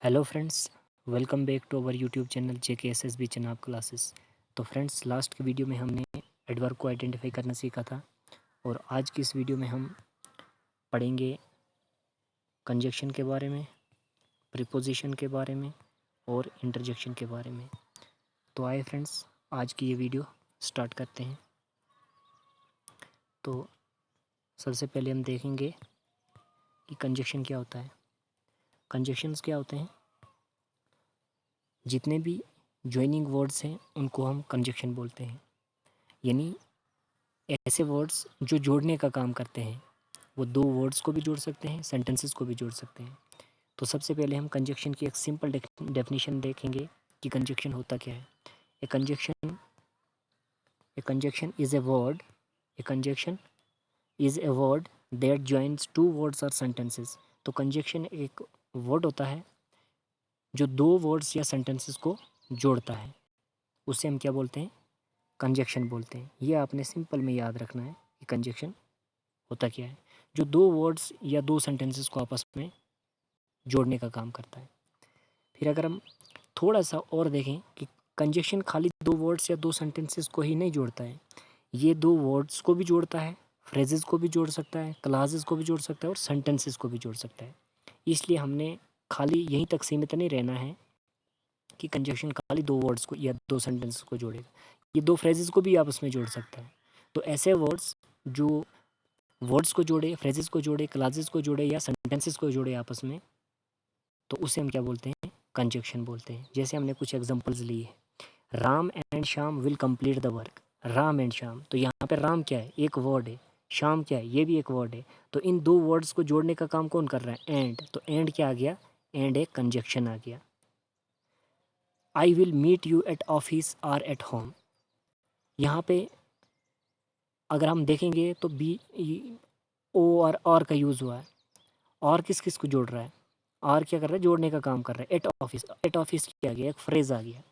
Hello friends, welcome back to our YouTube channel JKSSB Chenab classes. तो friends, last की video में हमने adverb को आइडेंटिफाई करना सीखा था और आज की इस वीडियो में हम पढ़ेंगे कंजक्शन के बारे में, प्रीपोजिशन के बारे में और इंटरजेक्शन के बारे में। तो आए फ्रेंड्स, आज की ये वीडियो स्टार्ट करते हैं। तो सबसे पहले हम देखेंगे कि कंजक्शन क्या होता है। कंजक्शंस क्या होते हैं? जितने भी ज्वाइनिंग वर्ड्स हैं उनको हम कंजक्शन बोलते हैं, यानी ऐसे वर्ड्स जो जोड़ने का काम करते हैं। वो दो वर्ड्स को भी जोड़ सकते हैं, सेंटेंसेस को भी जोड़ सकते हैं। तो सबसे पहले हम कंजक्शन की एक सिंपल डेफिनेशन देखेंगे कि कंजक्शन होता क्या है। A conjunction is a word a conjunction is a word that joins two words और सेंटेंसेस। तो कंजक्शन एक वर्ड होता है जो दो वर्ड्स या सेंटेंसेस को जोड़ता है, उसे हम क्या बोलते हैं? कंजक्शन बोलते हैं। ये आपने सिंपल में याद रखना है कि कंजक्शन होता क्या है, जो दो वर्ड्स या दो सेंटेंसेस को आपस में जोड़ने का काम करता है। फिर अगर हम थोड़ा सा और देखें कि कंजक्शन खाली दो वर्ड्स या दो सेंटेंसेस को ही नहीं जोड़ता है, ये दो वर्ड्स को भी जोड़ता है, फ्रेजेस को भी जोड़ सकता है, क्लासेस को भी जोड़ सकता है और सेंटेंसेस को भी जोड़ सकता है। इसलिए हमने खाली यहीं तक सीमित नहीं रहना है कि कंजक्शन खाली दो वर्ड्स को या दो सेंटेंसेस को जोड़ेगा, ये दो फ्रेजेस को भी आपस में जोड़ सकता है। तो ऐसे वर्ड्स जो वर्ड्स को जोड़े, फ्रेजेस को जोड़े, क्लासेस को जोड़े या सेंटेंसेस को जोड़े आपस में, तो उसे हम क्या बोलते हैं? कंजक्शन बोलते हैं। जैसे हमने कुछ एग्जांपल्स लिए हैं, Ram and Shyam will complete the work. Ram and Shyam, तो यहाँ पे राम क्या है? एक वर्ड है। श्याम क्या है? ये भी एक वर्ड है। तो इन दो वर्ड्स को जोड़ने का काम कौन कर रहा है? एंड। तो एंड क्या आ गया? एंड एक कंजक्शन आ गया। I will meet you at office और एट होम। यहाँ पे अगर हम देखेंगे तो बी ओ और का यूज़ हुआ है। और किस किस को जोड़ रहा है? और क्या कर रहा है? जोड़ने का काम कर रहा है। एट ऑफिस क्या आ गया? एक फ्रेज आ गया।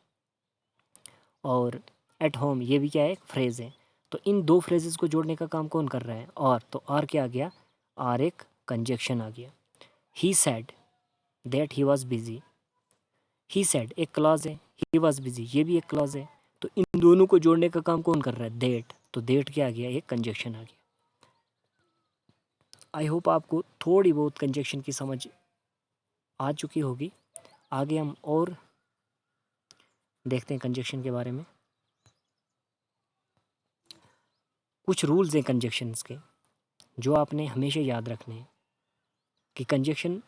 और एट होम ये भी क्या है? एक फ्रेज है। तो इन दो फ्रेजेस को जोड़ने का काम कौन कर रहा है? और। तो और क्या आ गया? और एक कंजक्शन आ गया। He said that he was busy. He said एक क्लॉज है, ही वॉज बिजी ये भी एक क्लॉज है। तो इन दोनों को जोड़ने का काम कौन कर रहा है? दैट। तो दैट क्या आ गया? एक कंजक्शन आ गया। आई होप आपको थोड़ी बहुत कंजक्शन की समझ आ चुकी होगी। आगे हम और देखते हैं कंजक्शन के बारे में। कुछ रूल्स हैं कंजक्शंस के जो आपने हमेशा याद रखने हैं कि कंजक्शन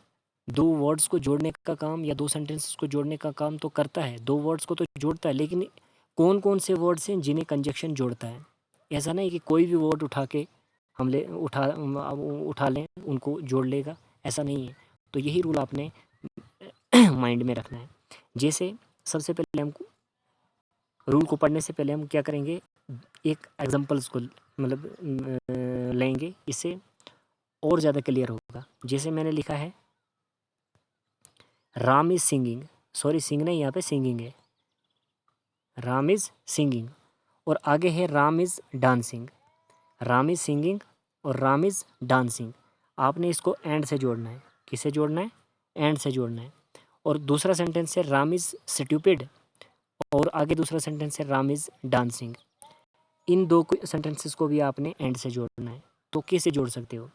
दो वर्ड्स को जोड़ने का काम या दो सेंटेंसेस को जोड़ने का काम तो करता है, दो वर्ड्स को तो जोड़ता है, लेकिन कौन कौन से वर्ड्स हैं जिन्हें कंजक्शन जोड़ता है? ऐसा नहीं कि कोई भी वर्ड उठा के हम उठा लें उनको जोड़ लेगा, ऐसा नहीं है। तो यही रूल आपने माइंड में रखना है। जैसे सबसे पहले हम रूल को पढ़ने से पहले हम क्या करेंगे? एक एग्जांपल्स को लेंगे, इससे और ज़्यादा क्लियर होगा। जैसे मैंने लिखा है राम इज सिंगिंग, सॉरी सिंग नहीं, यहाँ पे सिंगिंग है। राम इज सिंगिंग और आगे है Ram is dancing. Ram is singing और राम इज डांसिंग। आपने इसको एंड से जोड़ना है। किसे जोड़ना है? एंड से जोड़ना है। और दूसरा सेंटेंस है राम इज स्टूपिड और आगे दूसरा सेंटेंस है राम इज डांसिंग। इन दो सेंटेंसेस को भी आपने एंड से जोड़ना है। तो कैसे जोड़ सकते हो?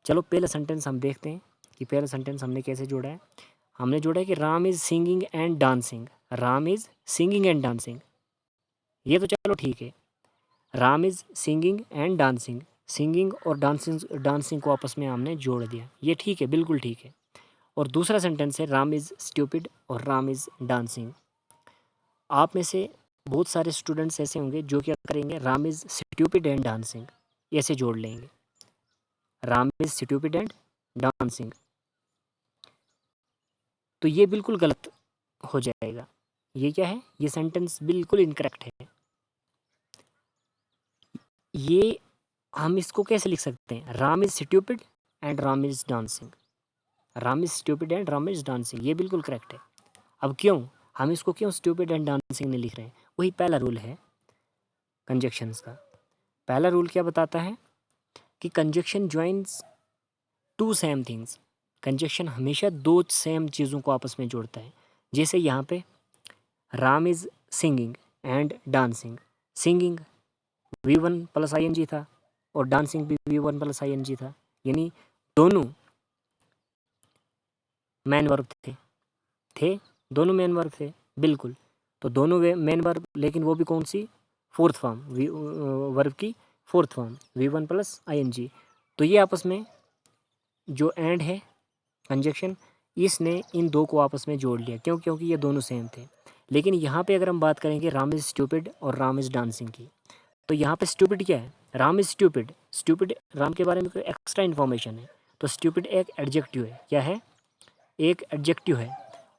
चलो पहला सेंटेंस हम देखते हैं कि पहला सेंटेंस हमने कैसे जोड़ा है। हमने जोड़ा है कि Ram is singing and dancing. Ram is singing and dancing, ये तो चलो ठीक है। Ram is singing and dancing, singing और डांसिंग डांसिंग को आपस में हमने जोड़ दिया, ये ठीक है, बिल्कुल ठीक है। और दूसरा सेंटेंस है राम इज़ स्टूपिड और राम इज़ डांसिंग। आप में से बहुत सारे स्टूडेंट्स ऐसे होंगे जो क्या करेंगे? Ram is stupid and dancing ऐसे जोड़ लेंगे। Ram is stupid and dancing, तो ये बिल्कुल गलत हो जाएगा। ये क्या है? ये सेंटेंस बिल्कुल इनकरेक्ट है। ये हम इसको कैसे लिख सकते हैं? Ram is stupid and Ram is dancing. Ram is stupid and Ram is dancing, ये बिल्कुल करेक्ट है। अब क्यों हम इसको क्यों स्टूपिड एंड डांसिंग नहीं लिख रहे हैं? वही पहला रूल है कंजक्शंस का। पहला रूल क्या बताता है कि conjunction joins two same things. Conjunction हमेशा दो सेम चीज़ों को आपस में जोड़ता है। जैसे यहाँ पे Ram is singing and dancing. Singing V1 plus ING था और डांसिंग भी V1 प्लस ING था, यानी दोनों मैन वर्ब थे दोनों मैन वर्ब थे, बिल्कुल। तो दोनों मैन वर्ब, लेकिन वो भी कौन सी, फोर्थ फॉर्म, वर्ब की fourth form V1 plus ING। तो ये आपस में जो एंड है कंजक्शन, इसने इन दो को आपस में जोड़ लिया। क्यों? क्योंकि ये दोनों सेम थे। लेकिन यहाँ पे अगर हम बात करेंगे राम इज़ स्टूपिड और राम इज़ डांसिंग की, तो यहाँ पे स्टूपिड क्या है, Ram is stupid. Stupid Ram के बारे में कोई एक्स्ट्रा इन्फॉर्मेशन है, तो स्टूपिड एक एडजेक्टिव है। क्या है? एक एडजेक्टिव है।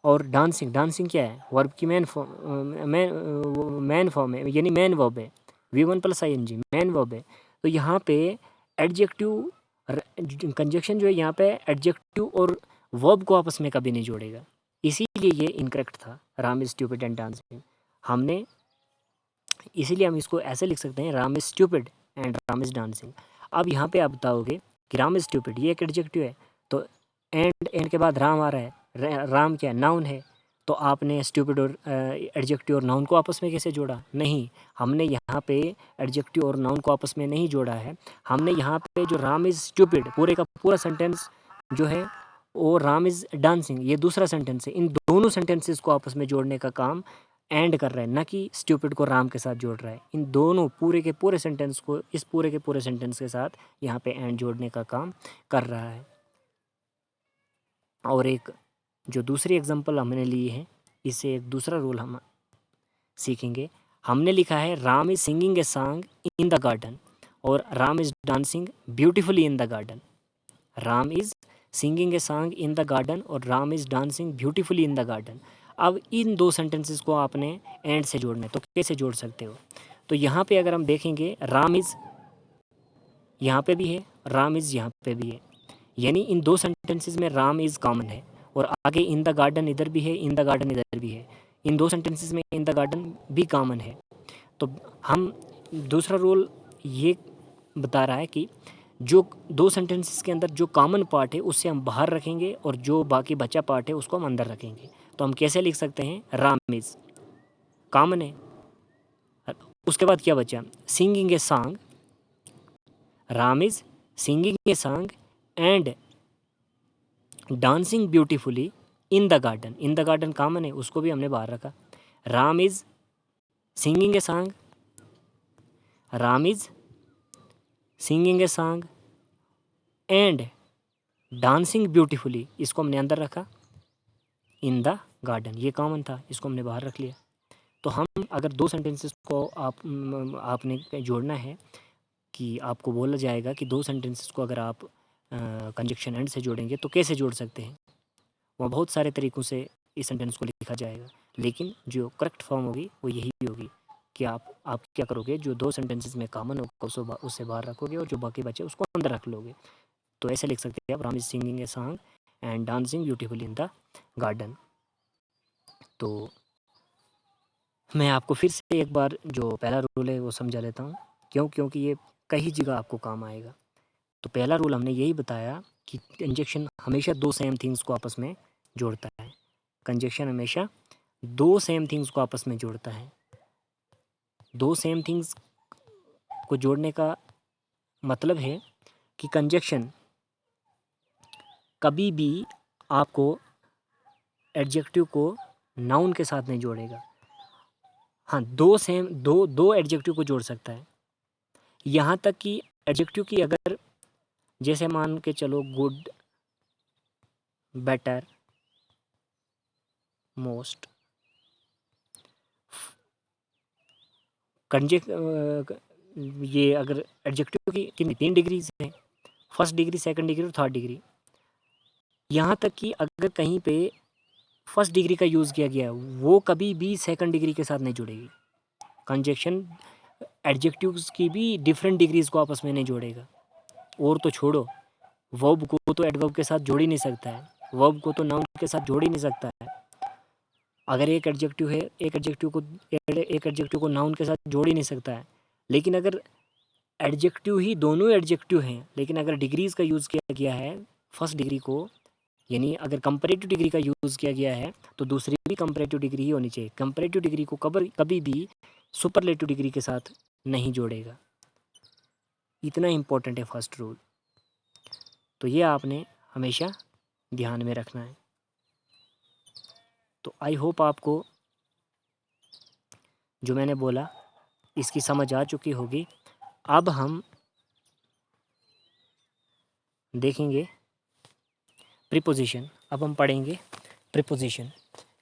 और डांसिंग, डांसिंग क्या है, वर्ब की मैन फॉर्म है, यानी मैन वर्ब है, V1 plus ING man verb है। तो यहाँ पे एडजेक्टिव कंजक्शन जो है यहाँ पे एडजेक्टिव और वर्ब को आपस में कभी नहीं जोड़ेगा, इसीलिए ये इनकरेक्ट था, Ram is stupid and dancing. हमने इसीलिए हम इसको ऐसे लिख सकते हैं, Ram is stupid and Ram is dancing. अब यहाँ पे आप बताओगे कि राम इज स्टूपिड ये एक एडजेक्टिव है, तो एंड के बाद राम आ रहा है, राम क्या है, नाउन है, तो आपने स्टूपिड और एडजेक्टिव और नाउन को आपस में कैसे जोड़ा? नहीं, हमने यहाँ पे एडजेक्टिव और नाउन को आपस में नहीं जोड़ा है। हमने यहाँ पे जो राम इज़ स्टूपिड पूरे का पूरा सेंटेंस जो है, वो राम इज़ डांसिंग ये दूसरा सेंटेंस है, इन दोनों सेंटेंसेस को आपस में जोड़ने का काम एंड कर रहा है, ना कि स्टूपिड को राम के साथ जोड़ रहा है। इन दोनों पूरे के पूरे सेंटेंस को इस पूरे के पूरे सेंटेंस के साथ यहाँ पे एंड जोड़ने का काम कर रहा है। और एक जो दूसरी एग्जांपल हमने ली है, इससे एक दूसरा रूल हम सीखेंगे। हमने लिखा है Ram is singing a song in the garden और Ram is dancing beautifully in the garden. Ram is singing a song in the garden और Ram is dancing beautifully in the garden. अब इन दो सेंटेंसेस को आपने एंड से जोड़ना है, तो कैसे जोड़ सकते हो? तो यहाँ पे अगर हम देखेंगे, राम इज़ यहाँ पे भी है, राम इज़ यहाँ पे भी है, यानी इन दो सेंटेंसेस में राम इज़ कॉमन है, और आगे इन द गार्डन इधर भी है, इन द गार्डन इधर भी है, इन दो सेंटेंसेस में इन द गार्डन भी कॉमन है। तो हम दूसरा रूल ये बता रहा है कि जो दो सेंटेंसेस के अंदर जो कॉमन पार्ट है उससे हम बाहर रखेंगे और जो बाकी बचा पार्ट है उसको हम अंदर रखेंगे। तो हम कैसे लिख सकते हैं, राम इज़ कॉमन है, उसके बाद क्या बचा, singing a song, Ram is singing a song and dancing beautifully in the garden. In the garden common है, उसको भी हमने बाहर रखा। Ram is singing a song, Ram is singing a song and dancing beautifully, इसको हमने अंदर रखा। इन द गार्डन ये कॉमन था, इसको हमने बाहर रख लिया। तो हम अगर दो सेंटेंसेस को आपने जोड़ना है, कि आपको बोला जाएगा कि दो सेंटेंसेस को अगर आप कंजक्शन एंड से जोड़ेंगे तो कैसे जोड़ सकते हैं, वहाँ बहुत सारे तरीक़ों से इस सेंटेंस को लिखा जाएगा, लेकिन जो करेक्ट फॉर्म होगी वो यही होगी कि आप क्या करोगे, जो दो सेंटेंसेस में कॉमन होगा उससे बाहर रखोगे और जो बाकी बचे उसको अंदर रख लोगे। तो ऐसे लिख सकते हैं आप, Ram is singing a song and dancing beautifully in the garden. तो मैं आपको फिर से एक बार जो पहला रूल है वो समझा लेता हूँ, क्योंकि ये कई जगह आपको काम आएगा। तो पहला रूल हमने यही बताया कि कंजक्शन हमेशा दो सेम थिंग्स को आपस में जोड़ता है। कंजक्शन हमेशा दो सेम थिंग्स को आपस में जोड़ता है। दो सेम थिंग्स को जोड़ने का मतलब है कि कंजक्शन कभी भी आपको एडजेक्टिव को नाउन के साथ नहीं जोड़ेगा। हाँ, दो एडजेक्टिव को जोड़ सकता है, यहाँ तक कि एडजेक्टिव की अगर जैसे मान के चलो गुड, बेटर, मोस्ट, ये अगर एडजेक्टिव की कितनी 3 डिग्रीज हैं, फर्स्ट डिग्री, सेकंड डिग्री और थर्ड डिग्री, यहाँ तक कि अगर कहीं पे फर्स्ट डिग्री का यूज़ किया गया वो कभी भी सेकंड डिग्री के साथ नहीं जुड़ेगी। कंजक्शन एडजेक्टिव्स की भी डिफरेंट डिग्रीज को आपस में नहीं जोड़ेगा। और तो छोड़ो, वर्ब को तो एडवर्ब के साथ जोड़ ही नहीं सकता है, वर्ब को तो नाउन के साथ जोड़ ही नहीं सकता है। अगर एक एडजेक्टिव है, एक एडजेक्टिव को नाउन के साथ जोड़ ही नहीं सकता है। लेकिन अगर एडजेक्टिव ही दोनों एडजेक्टिव हैं, लेकिन अगर डिग्रीज का यूज़ किया गया है फर्स्ट डिग्री को यानी अगर कंपैरेटिव डिग्री का यूज़ किया गया है तो दूसरी भी कंपैरेटिव डिग्री ही होनी चाहिए। कंपैरेटिव डिग्री को कभी भी सुपरलेटिव डिग्री के साथ नहीं जोड़ेगा। इतना इम्पोर्टेंट है फर्स्ट रूल। तो ये आपने हमेशा ध्यान में रखना है। तो आई होप आपको जो मैंने बोला इसकी समझ आ चुकी होगी। अब हम देखेंगे प्रीपोजिशन। अब हम पढ़ेंगे प्रीपोजिशन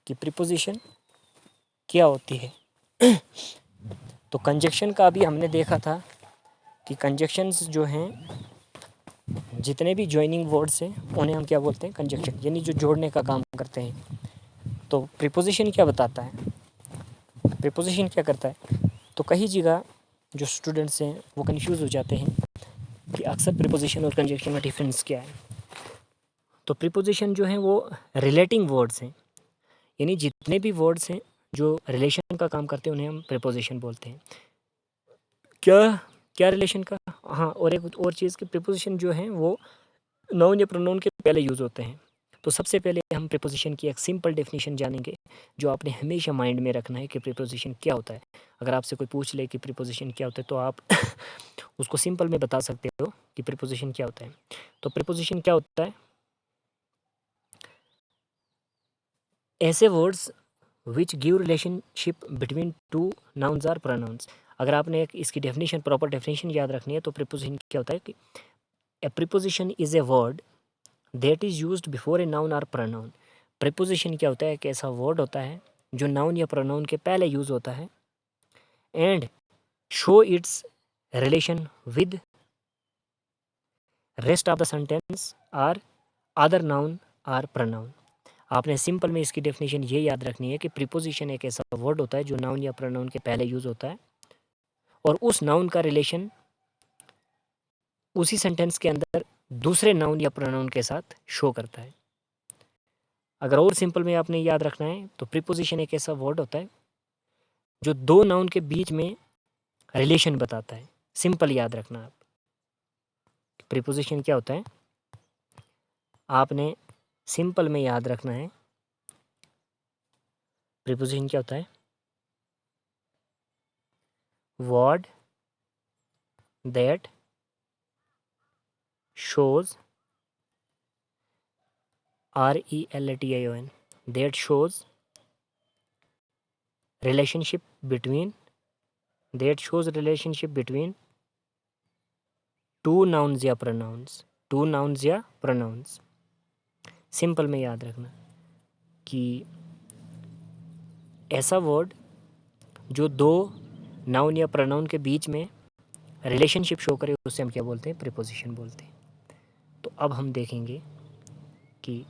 कि प्रीपोजिशन क्या होती है। तो कंजक्शन का भी हमने देखा था कि कंजक्शंस जो हैं, जितने भी जॉइनिंग वर्ड्स हैं उन्हें हम क्या बोलते हैं, कंजक्शन, यानी जो जोड़ने का काम करते हैं। तो प्रीपोजिशन क्या बताता है, प्रीपोजिशन क्या करता है। तो कई जगह जो स्टूडेंट्स हैं वो कंफ्यूज हो जाते हैं कि अक्सर प्रीपोजिशन और कंजक्शन में डिफरेंस क्या है। तो प्रीपोजिशन जो है वो रिलेटिंग वर्ड्स हैं, यानी जितने भी वर्ड्स हैं जो रिलेशन का काम करते हैं उन्हें हम प्रीपोजिशन बोलते हैं। क्या रिलेशन का, हाँ, और एक और चीज़ की प्रीपोजिशन जो है वो नाउन या प्रोनाउन के पहले यूज़ होते हैं। तो सबसे पहले हम प्रीपोजिशन की एक सिंपल डेफिनेशन जानेंगे जो आपने हमेशा माइंड में रखना है कि प्रीपोजिशन क्या होता है। अगर आपसे कोई पूछ ले कि प्रीपोजिशन क्या होता है तो आप उसको सिंपल में बता सकते हो कि प्रीपोजिशन क्या होता है। तो प्रीपोजिशन क्या होता है, ऐसे words which give relationship between two nouns or pronouns. अगर आपने एक इसकी डेफिनेशन, प्रॉपर डेफिनेशन याद रखनी है तो प्रीपोजिशन क्या होता है कि a preposition is a word that is used before a noun or pronoun. Preposition क्या होता है, एक ऐसा वर्ड होता है जो नाउन या प्रोनाउन के पहले यूज़ होता है and show its relation with rest of the sentence or other noun or pronoun. आपने सिंपल में इसकी डेफिनेशन ये याद रखनी है कि प्रीपोजिशन एक ऐसा वर्ड होता है जो नाउन या प्रोनाउन के पहले यूज़ होता है और उस नाउन का रिलेशन उसी सेंटेंस के अंदर दूसरे नाउन या प्रोनाउन के साथ शो करता है। अगर और सिंपल में आपने याद रखना है तो प्रीपोजिशन एक ऐसा वर्ड होता है जो दो नाउन के बीच में रिलेशन बताता है। सिंपल याद रखना आप, प्रीपोजिशन क्या होता है, आपने सिंपल में याद रखना है। प्रीपोजिशन क्या होता है, word that shows RELATION that shows relationship between two nouns या pronouns। सिंपल में याद रखना कि ऐसा वर्ड जो दो नाउन या प्रोनाउन के बीच में रिलेशनशिप शो करे उससे हम क्या बोलते हैं, प्रीपोजिशन बोलते हैं। तो अब हम देखेंगे कि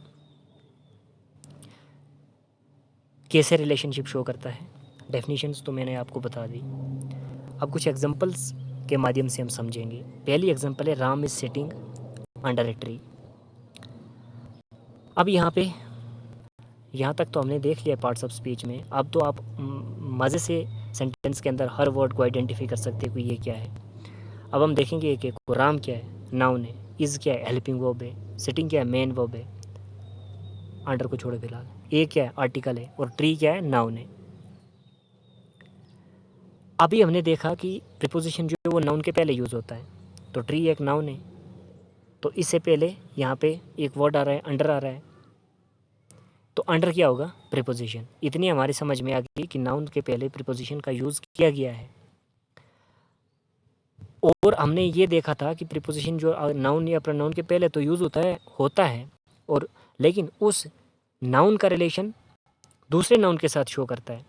कैसे रिलेशनशिप शो करता है। डेफिनेशंस तो मैंने आपको बता दी, अब कुछ एग्जांपल्स के माध्यम से हम समझेंगे। पहली एग्जांपल है Ram is sitting under a tree. अब यहाँ तक तो हमने देख लिया पार्ट्स ऑफ स्पीच में। अब तो आप मज़े से सेंटेंस के अंदर हर वर्ड को आइडेंटिफाई कर सकते हैं कि ये क्या है। अब हम देखेंगे एक एक को। राम क्या है, नाउन है। इज़ क्या है, हेल्पिंग वर्ब है। सिटिंग क्या है, मेन वर्ब है, अंडर को छोड़े फिलहाल। ए क्या है, आर्टिकल है। और ट्री क्या है, नाउन है। अभी हमने देखा कि प्रीपोजिशन जो है वो नाउन के पहले यूज़ होता है, तो ट्री एक नाउन है, तो इससे पहले यहाँ पे एक वर्ड आ रहा है, अंडर आ रहा है, तो अंडर क्या होगा, प्रीपोजिशन। इतनी हमारी समझ में आ गई कि नाउन के पहले प्रीपोजिशन का यूज़ किया गया है। और हमने ये देखा था कि प्रीपोजिशन जो नाउन या प्रोनाउन के पहले तो यूज़ होता है और लेकिन उस नाउन का रिलेशन दूसरे नाउन के साथ शो करता है।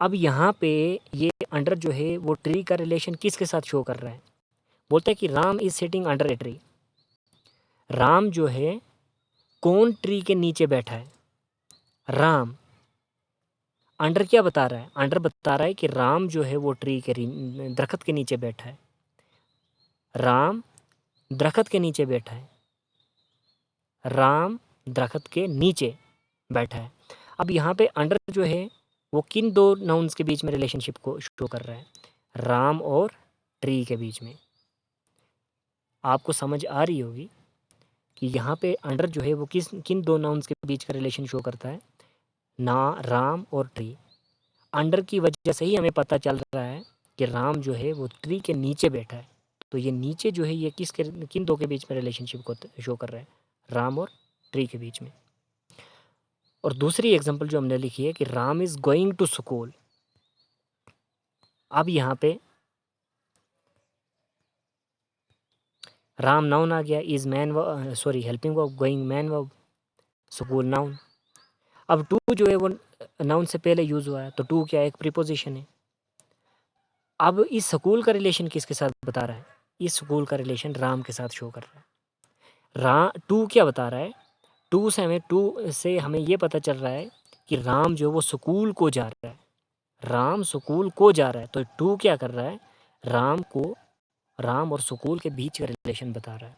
अब यहाँ पे ये अंडर जो है वो ट्री का रिलेशन किसके साथ शो कर रहा है, बोलता है कि Ram is sitting under a tree. Ram जो है कौन ट्री के नीचे बैठा है, राम। अंडर क्या बता रहा है, अंडर बता रहा है कि राम जो है वो ट्री के दरख्त के नीचे बैठा है। राम दरख्त के नीचे बैठा है, राम दरख्त के नीचे बैठा है। अब यहाँ पे अंडर जो है वो किन दो नाउन्स के बीच में रिलेशनशिप को शो कर रहा है, राम और ट्री के बीच में। आपको समझ आ रही होगी कि यहाँ पे अंडर जो है वो किन दो नाउन्स के बीच का रिलेशन शो करता है, ना राम और ट्री। अंडर की वजह से ही हमें पता चल रहा है कि राम जो है वो ट्री के नीचे बैठा है। तो ये नीचे जो है ये किन दो के बीच में रिलेशनशिप को शो कर रहा है, राम और ट्री के बीच में। और दूसरी एग्जांपल जो हमने लिखी है कि Ram is going to school. अब यहाँ पे राम नाउन आ गया, is main sorry helping verb, going main verb, school noun. अब टू जो है वो नाउन से पहले यूज हुआ है, तो टू क्या है, एक प्रीपोजिशन है। अब इस स्कूल का रिलेशन किसके साथ बता रहा है, इस स्कूल का रिलेशन राम के साथ शो कर रहा है। टू क्या बता रहा है, टू से हमें ये पता चल रहा है कि राम जो वो स्कूल को जा रहा है, राम स्कूल को जा रहा है। तो टू क्या कर रहा है, राम और स्कूल के बीच का रिलेशन बता रहा है।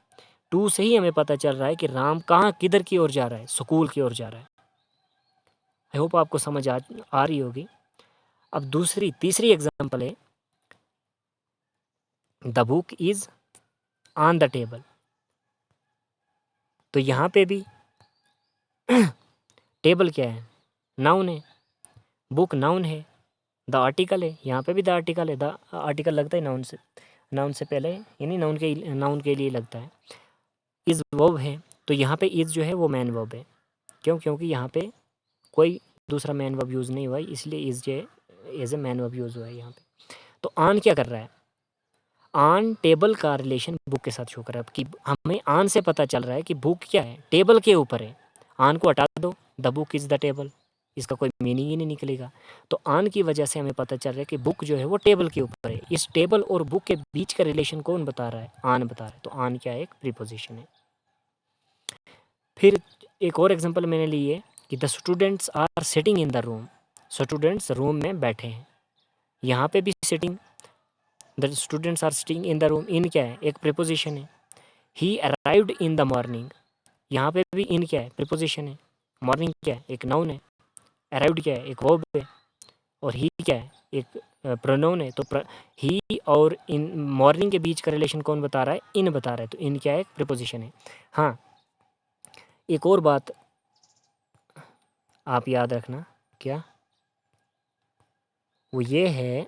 टू से ही हमें पता चल रहा है कि राम किधर की ओर जा रहा है, स्कूल की ओर जा रहा है। आई होप आपको समझ आ रही होगी। अब तीसरी एग्जांपल है, the book is on the table. तो यहाँ पे भी टेबल क्या है, नाउन है, बुक नाउन है, द आर्टिकल है, यहाँ पे भी द आर्टिकल है। द आर्टिकल लगता है नाउन से पहले, यानी नाउन के लिए लगता है। इज वर्ब है, तो यहाँ पे इज जो है वो मैन वर्ब है। क्योंकि यहाँ पे कोई दूसरा मैन वर्ब यूज़ नहीं हुआ है, इसलिए इज जो as a main verb use हुआ है यहाँ पे। तो ऑन क्या कर रहा है, ऑन टेबल का रिलेशन बुक के साथ शो कर रहा है कि हमें ऑन से पता चल रहा है कि बुक क्या है, टेबल के ऊपर है। ऑन को हटा दो, the book is the table, इसका कोई मीनिंग ही नहीं निकलेगा। तो ऑन की वजह से हमें पता चल रहा है कि बुक जो है वो टेबल के ऊपर है। इस टेबल और बुक के बीच का रिलेशन कौन बता रहा है, ऑन बता रहा है। तो ऑन क्या है, एक प्रीपोजिशन है। फिर एक और एग्जांपल मैंने ली है कि the students are sitting in the room. Students room में बैठे हैं, यहाँ पे भी sitting, the students are sitting in the room, in क्या है, एक प्रीपोजिशन है। He arrived in the morning, यहाँ पे भी इन क्या है, प्रीपोजिशन है। मॉर्निंग क्या है, एक नाउन है। अराइव्ड क्या है, एक वर्ब है। और ही क्या है, एक प्रोनाउन है। तो ही और इन मॉर्निंग के बीच का रिलेशन कौन बता रहा है, इन बता रहा है। तो इन क्या है, एक प्रीपोजिशन है। हाँ, एक और बात आप याद रखना, क्या, वो ये है,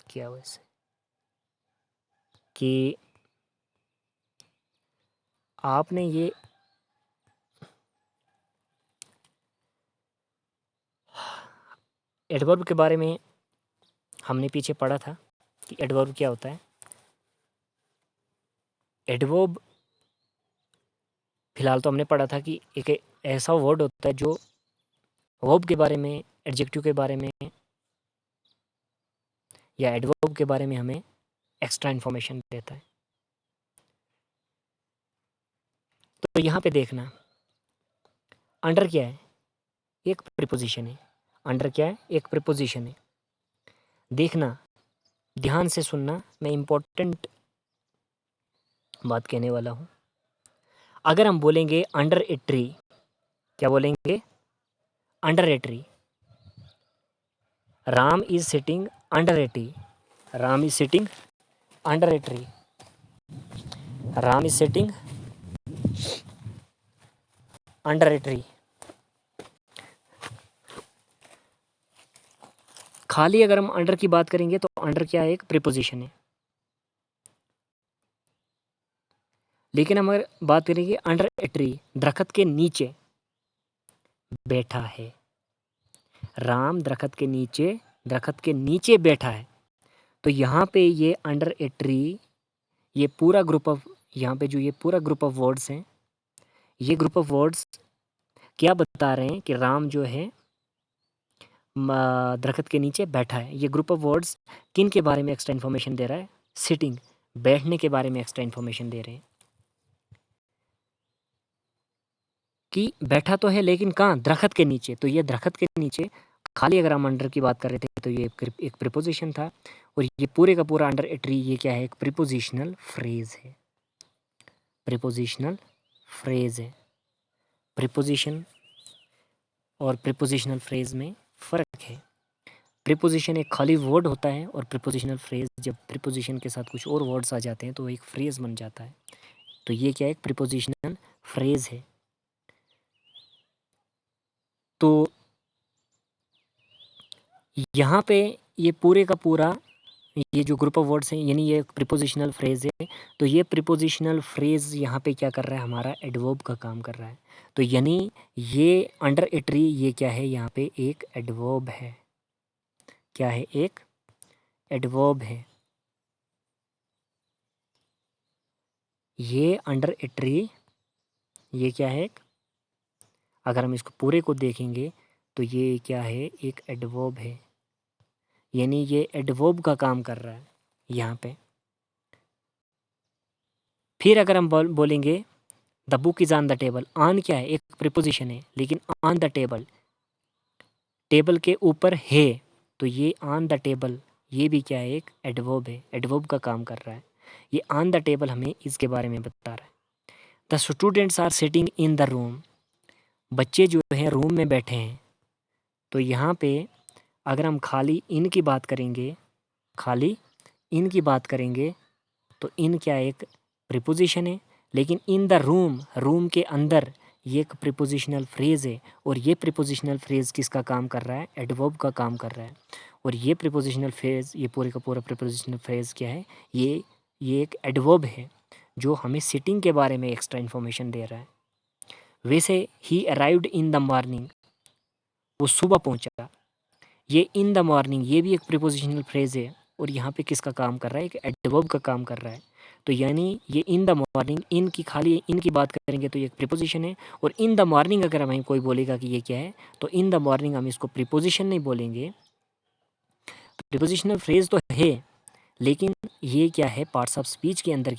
क्या वैसे, कि आपने ये एडवर्ब के बारे में हमने पीछे पढ़ा था कि एडवर्ब क्या होता है। एडवर्ब फिलहाल तो हमने पढ़ा था कि एक ऐसा वर्ड होता है जो वर्ब के बारे में, एडजेक्टिव के बारे में या एडवर्ब के बारे में हमें एक्स्ट्रा इन्फॉर्मेशन देता है। तो यहाँ पे देखना, अंडर क्या है, एक प्रीपोजिशन है। अंडर क्या है, एक प्रीपोजिशन है। देखना, ध्यान से सुनना, मैं इम्पोर्टेंट बात कहने वाला हूँ। अगर हम बोलेंगे अंडर ए ट्री, क्या बोलेंगे, under a tree. Ram is sitting under a tree, Ram is sitting under a tree, Ram is sitting under a tree. खाली अगर हम अंडर की बात करेंगे तो अंडर क्या है, एक प्रीपोजिशन है। लेकिन हम अगर बात करेंगे अंडर ए ट्री, दरख्त के नीचे बैठा है, राम दरख्त के नीचे बैठा है। तो यहाँ पे ये अंडर ए ट्री, ये पूरा ग्रुप ऑफ, यहाँ पे जो ये पूरा ग्रुप ऑफ वर्ड्स हैं, ये ग्रुप ऑफ वर्ड्स क्या बता रहे हैं कि राम जो है दरख्त के नीचे बैठा है। ये ग्रुप ऑफ वर्ड्स किन के बारे में एक्स्ट्रा इन्फॉर्मेशन दे रहा है, सिटिंग, बैठने के बारे में एक्स्ट्रा इन्फॉर्मेशन दे रहे हैं कि बैठा तो है लेकिन कहाँ, दरख्त के नीचे। तो ये दरख्त के नीचे, खाली अगर हम अंडर की बात कर रहे थे तो ये एक प्रीपोजिशन था। और ये पूरे का पूरा अंडर ए ट्री, ये क्या है, एक प्रीपोजिशनल फ्रेज है। प्रीपोजिशनल फ्रेज है। प्रीपोजिशन और प्रीपोजिशनल फ्रेज में फ़र्क है। प्रीपोजिशन एक खाली वर्ड होता है और प्रीपोजिशनल फ्रेज जब प्रीपोजिशन के साथ कुछ और वर्ड्स आ जाते हैं तो एक फ्रेज बन जाता है। तो ये क्या है, एक प्रीपोजिशनल फ्रेज है। तो यहाँ पे ये पूरे का पूरा ये जो ग्रुप ऑफ वर्ड्स हैं यानी ये प्रीपोजिशनल फ्रेज है। तो ये प्रीपोजिशनल फ्रेज यहाँ पे क्या कर रहा है, हमारा एडवर्ब का काम कर रहा है। तो यानी ये अंडर ए ट्री ये क्या है, यहाँ पे एक एडवर्ब है। क्या है, एक एडवर्ब है। ये अंडर ए ट्री ये क्या है, अगर हम इसको पूरे को देखेंगे तो ये क्या है, एक एडवर्ब है। यानी ये एडवर्ब का काम कर रहा है यहाँ पे। फिर अगर हम बोलेंगे the book is on the table, on क्या है, एक प्रीपोजिशन है, लेकिन ऑन द टेबल, टेबल के ऊपर है, तो ये ऑन द टेबल ये भी क्या है, एक एडवर्ब है, एडवर्ब का काम कर रहा है। ये ऑन द टेबल हमें इसके बारे में बता रहा है। The students are sitting in the room, बच्चे जो हैं रूम में बैठे हैं। तो यहाँ पे अगर हम खाली इन की बात करेंगे, खाली इन की बात करेंगे तो इन क्या एक प्रीपोजिशन है, लेकिन इन द रूम, रूम के अंदर, ये एक प्रीपोजिशनल फ्रेज है। और ये प्रीपोजिशनल फ्रेज किसका काम कर रहा है, एडवर्ब का काम कर रहा है। और ये प्रीपोजिशनल फ्रेज, ये पूरे का पूरा प्रीपोजिशनल फ्रेज क्या है, ये एक एडवर्ब है जो हमें सिटिंग के बारे में एक्स्ट्रा इन्फॉर्मेशन दे रहा है। वैसे ही अराइव्ड इन द मॉर्निंग, वो सुबह पहुंचा। ये इन द मॉर्निंग ये भी एक प्रीपोजिशनल फ्रेज है और यहाँ पे किसका काम कर रहा है, एक एडवर्ब का काम कर रहा है। तो यानी ये इन द मॉर्निंग, इन की खाली इन की बात करेंगे तो ये एक प्रीपोजिशन है। और इन द मॉर्निंग अगर हमें कोई बोलेगा कि ये क्या है, तो इन द मॉर्निंग हम इसको प्रीपोजिशन नहीं बोलेंगे। प्रीपोजिशनल फ्रेज तो है, लेकिन ये क्या है, पार्ट्स ऑफ स्पीच के अंदर